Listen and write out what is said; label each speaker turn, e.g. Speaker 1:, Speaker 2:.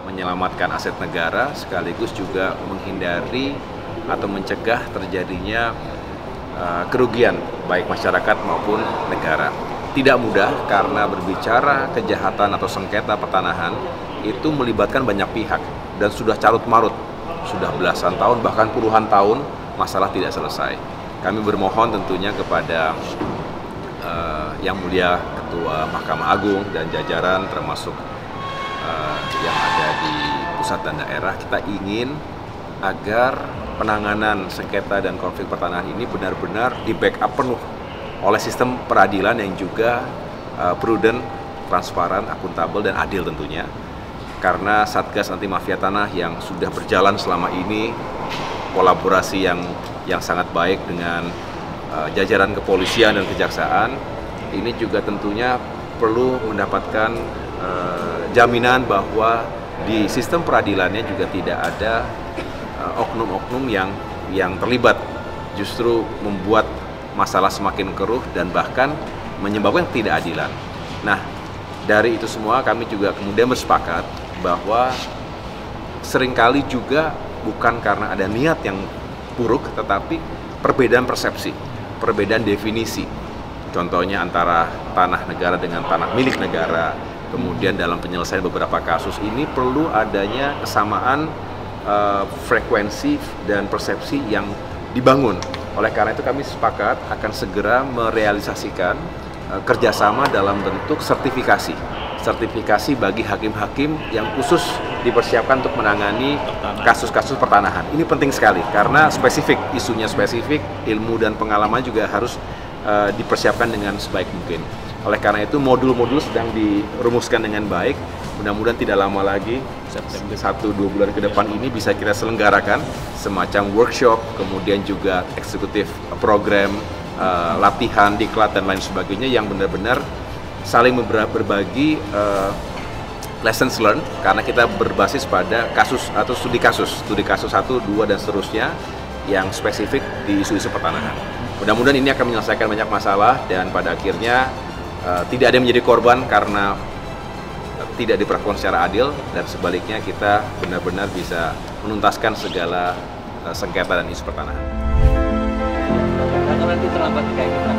Speaker 1: Menyelamatkan aset negara sekaligus juga menghindari atau mencegah terjadinya kerugian baik masyarakat maupun negara. Tidak mudah karena berbicara kejahatan atau sengketa pertanahan itu melibatkan banyak pihak dan sudah carut-marut, sudah belasan tahun bahkan puluhan tahun masalah tidak selesai. Kami bermohon tentunya kepada Yang Mulia Ketua Mahkamah Agung dan jajaran termasuk yang ada di pusat dan daerah, kita ingin agar penanganan sengketa dan konflik pertanahan ini benar-benar di-backup penuh oleh sistem peradilan yang juga prudent, transparan, akuntabel, dan adil tentunya. Karena Satgas Anti Mafia Tanah yang sudah berjalan selama ini, kolaborasi yang sangat baik dengan jajaran kepolisian dan kejaksaan, ini juga tentunya perlu mendapatkan jaminan bahwa di sistem peradilannya juga tidak ada oknum-oknum yang terlibat, justru membuat masalah semakin keruh dan bahkan menyebabkan ketidakadilan. Nah, dari itu semua kami juga kemudian bersepakat bahwa seringkali juga bukan karena ada niat yang buruk, tetapi perbedaan persepsi, perbedaan definisi. Contohnya antara tanah negara dengan tanah milik negara. Kemudian dalam penyelesaian beberapa kasus ini perlu adanya kesamaan frekuensi dan persepsi yang dibangun. Oleh karena itu kami sepakat akan segera merealisasikan kerjasama dalam bentuk sertifikasi bagi hakim-hakim yang khusus dipersiapkan untuk menangani kasus-kasus pertanahan. Ini penting sekali karena spesifik, isunya spesifik, ilmu dan pengalaman juga harus dipersiapkan dengan sebaik mungkin. Oleh karena itu modul-modul sedang dirumuskan dengan baik. Mudah-mudahan tidak lama lagi, 1-2 bulan ke depan ini bisa kita selenggarakan semacam workshop, kemudian juga eksekutif program, latihan, diklat, dan lain sebagainya yang benar-benar saling berbagi lessons learned, karena kita berbasis pada kasus atau studi kasus 1, 2, dan seterusnya yang spesifik di isu-isu pertanahan. Mudah-mudahan ini akan menyelesaikan banyak masalah dan pada akhirnya tidak ada yang menjadi korban karena tidak diperlakukan secara adil, dan sebaliknya kita benar-benar bisa menuntaskan segala sengketa dan isu pertanahan.
Speaker 2: Kalau nanti terlambat kayak kita